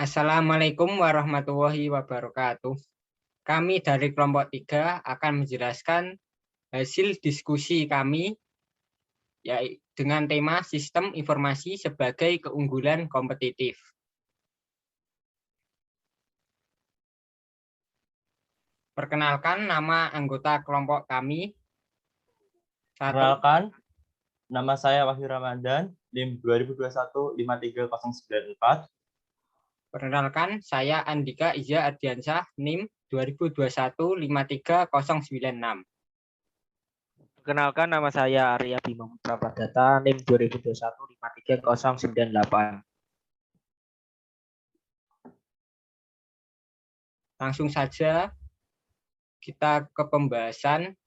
Assalamualaikum warahmatullahi wabarakatuh. Kami dari kelompok 3 akan menjelaskan hasil diskusi kami yaitu dengan tema sistem informasi sebagai keunggulan kompetitif. Perkenalkan nama anggota kelompok kami. Perkenalkan, nama saya Wahyu Ramadan, NIM 2021-53094. Perkenalkan, saya Andika Iza Ardiansyah, NIM 2021-53096. Perkenalkan, nama saya Arya Bima Putra Pradata, NIM 2021-53098. Langsung saja kita ke pembahasan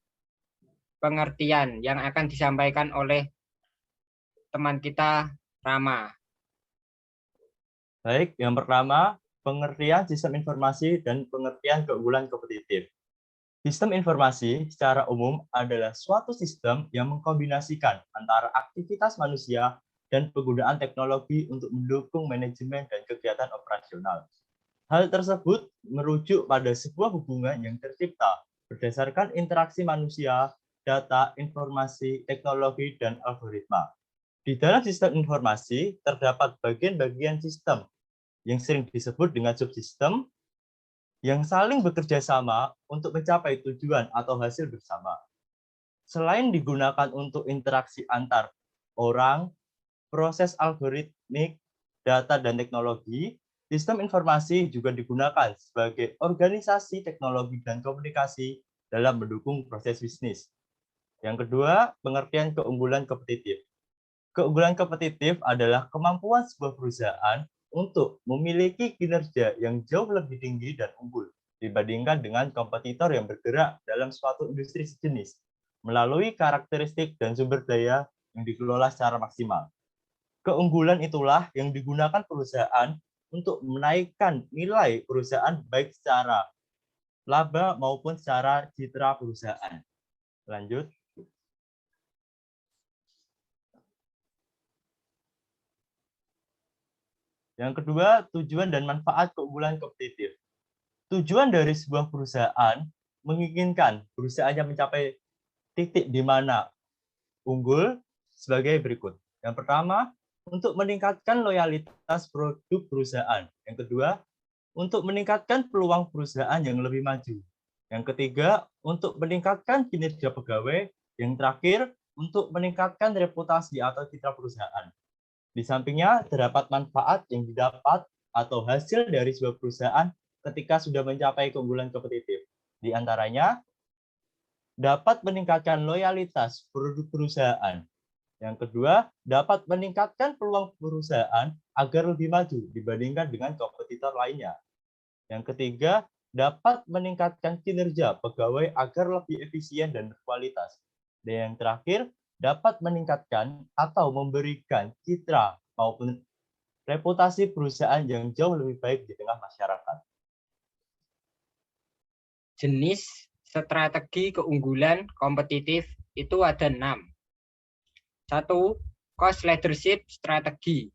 pengertian yang akan disampaikan oleh teman kita, Rama. Baik, yang pertama, pengertian sistem informasi dan pengertian keunggulan kompetitif. Sistem informasi secara umum adalah suatu sistem yang mengkombinasikan antara aktivitas manusia dan penggunaan teknologi untuk mendukung manajemen dan kegiatan operasional. Hal tersebut merujuk pada sebuah hubungan yang tercipta berdasarkan interaksi manusia, data, informasi, teknologi, dan algoritma. Di dalam sistem informasi terdapat bagian-bagian sistem yang sering disebut dengan subsistem yang saling bekerja sama untuk mencapai tujuan atau hasil bersama. Selain digunakan untuk interaksi antar orang, proses algoritmik, data, dan teknologi, sistem informasi juga digunakan sebagai organisasi teknologi dan komunikasi dalam mendukung proses bisnis. Yang kedua, pengertian keunggulan kompetitif. Keunggulan kompetitif adalah kemampuan sebuah perusahaan untuk memiliki kinerja yang jauh lebih tinggi dan unggul dibandingkan dengan kompetitor yang bergerak dalam suatu industri sejenis melalui karakteristik dan sumber daya yang dikelola secara maksimal. Keunggulan itulah yang digunakan perusahaan untuk menaikkan nilai perusahaan baik secara laba maupun secara citra perusahaan. Lanjut. Yang kedua, tujuan dan manfaat keunggulan kompetitif. Tujuan dari sebuah perusahaan menginginkan perusahaannya mencapai titik di mana unggul sebagai berikut. Yang pertama, untuk meningkatkan loyalitas produk perusahaan. Yang kedua, untuk meningkatkan peluang perusahaan yang lebih maju. Yang ketiga, untuk meningkatkan kinerja pegawai. Yang terakhir, untuk meningkatkan reputasi atau citra perusahaan. Di sampingnya, terdapat manfaat yang didapat atau hasil dari sebuah perusahaan ketika sudah mencapai keunggulan kompetitif. Di antaranya, dapat meningkatkan loyalitas produk perusahaan. Yang kedua, dapat meningkatkan peluang perusahaan agar lebih maju dibandingkan dengan kompetitor lainnya. Yang ketiga, dapat meningkatkan kinerja pegawai agar lebih efisien dan berkualitas. Dan yang terakhir, dapat meningkatkan atau memberikan citra maupun reputasi perusahaan yang jauh lebih baik di tengah masyarakat. Jenis strategi keunggulan kompetitif itu ada 6. 1. Cost leadership strategi,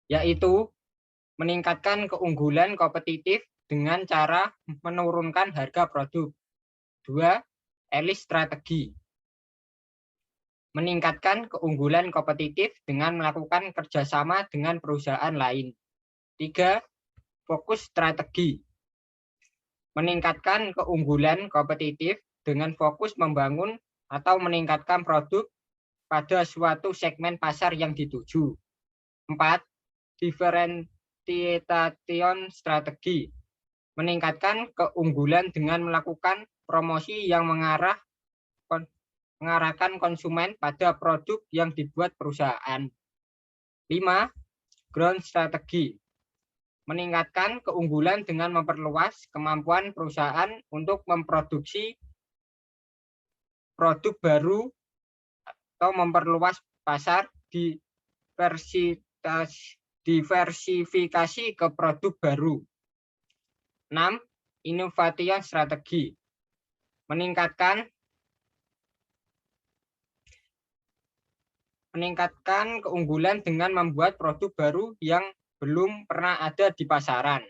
yaitu meningkatkan keunggulan kompetitif dengan cara menurunkan harga produk. 2. Elite strategi, meningkatkan keunggulan kompetitif dengan melakukan kerjasama dengan perusahaan lain. 3. Fokus strategi, meningkatkan keunggulan kompetitif dengan fokus membangun atau meningkatkan produk pada suatu segmen pasar yang dituju. 4. Differentiation strategi, meningkatkan keunggulan dengan melakukan promosi yang mengarahkan konsumen pada produk yang dibuat perusahaan. 5. Growth strategi, meningkatkan keunggulan dengan memperluas kemampuan perusahaan untuk memproduksi produk baru atau memperluas pasar, diversifikasi ke produk baru. 6. Innovation strategi, meningkatkan keunggulan dengan membuat produk baru yang belum pernah ada di pasaran.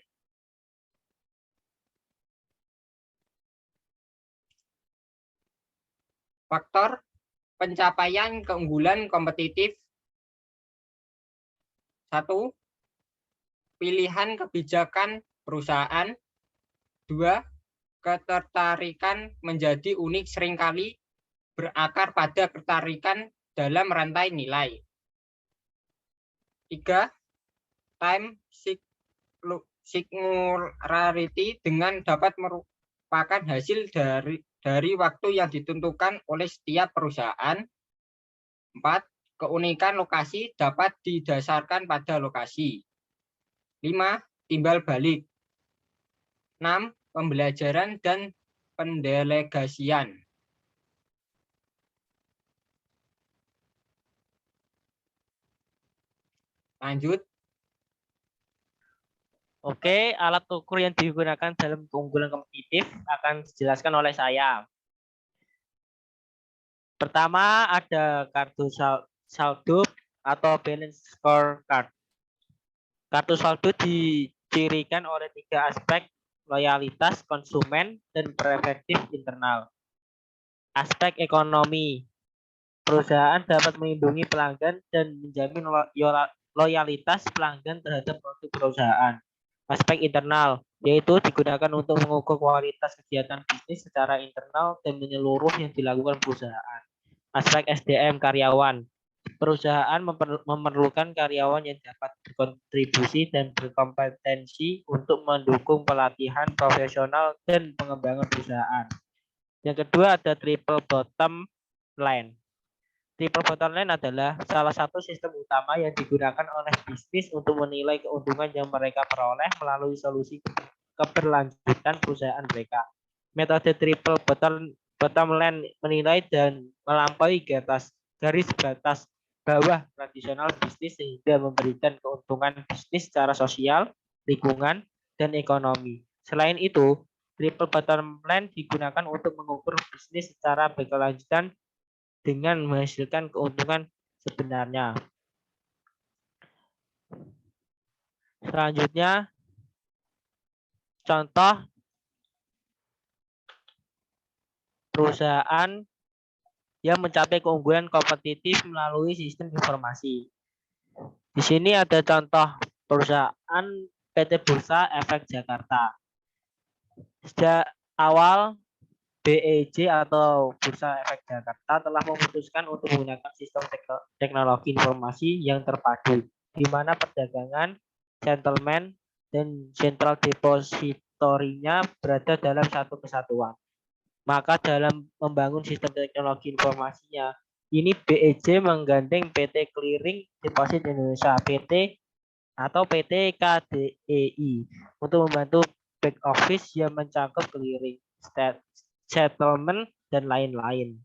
Faktor pencapaian keunggulan kompetitif. 1. Pilihan kebijakan perusahaan. 2. Ketertarikan menjadi unik seringkali berakar pada ketertarikan dalam rantai nilai. 3. Time singularity dengan dapat merupakan hasil dari waktu yang ditentukan oleh setiap perusahaan. 4. Keunikan lokasi dapat didasarkan pada lokasi. 5. Timbal balik. 6. Pembelajaran dan pendelegasian. Lanjut. Oke, alat ukur yang digunakan dalam keunggulan kompetitif akan dijelaskan oleh saya. Pertama, ada kartu saldo atau balance scorecard. Kartu saldo dicirikan oleh 3 aspek: loyalitas konsumen dan preventif internal. Aspek ekonomi. Perusahaan dapat melindungi pelanggan dan menjamin loyalitas pelanggan terhadap produk perusahaan. Aspek internal, yaitu digunakan untuk mengukur kualitas kegiatan bisnis secara internal dan menyeluruh yang dilakukan perusahaan. Aspek SDM karyawan. Perusahaan memerlukan karyawan yang dapat berkontribusi dan berkompetensi untuk mendukung pelatihan profesional dan pengembangan perusahaan. Yang kedua ada triple bottom line. Triple bottom line adalah salah satu sistem utama yang digunakan oleh bisnis untuk menilai keuntungan yang mereka peroleh melalui solusi keberlanjutan perusahaan mereka. Metode triple bottom line menilai dan melampaui garis batas bawah tradisional bisnis sehingga memberikan keuntungan bisnis secara sosial, lingkungan, dan ekonomi. Selain itu, triple bottom line digunakan untuk mengukur bisnis secara berkelanjutan dengan menghasilkan keuntungan sebenarnya. Selanjutnya, contoh perusahaan yang mencapai keunggulan kompetitif melalui sistem informasi. Di sini ada contoh perusahaan PT Bursa Efek Jakarta. Sejak awal, BEJ atau Bursa Efek Jakarta telah memutuskan untuk menggunakan sistem teknologi informasi yang terpadu, di mana perdagangan, settlement, dan central depository-nya berada dalam satu kesatuan. Maka dalam membangun sistem teknologi informasinya, ini BEJ menggandeng PT Clearing Deposit Indonesia PT atau PT KDEI untuk membantu back office yang mencakup clearing, settlement, dan lain-lain.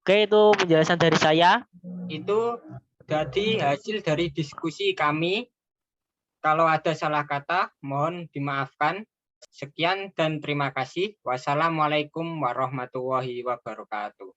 Oke, itu penjelasan dari saya. Itu jadi hasil dari diskusi kami. Kalau ada salah kata, mohon dimaafkan. Sekian dan terima kasih. Wassalamualaikum warahmatullahi wabarakatuh.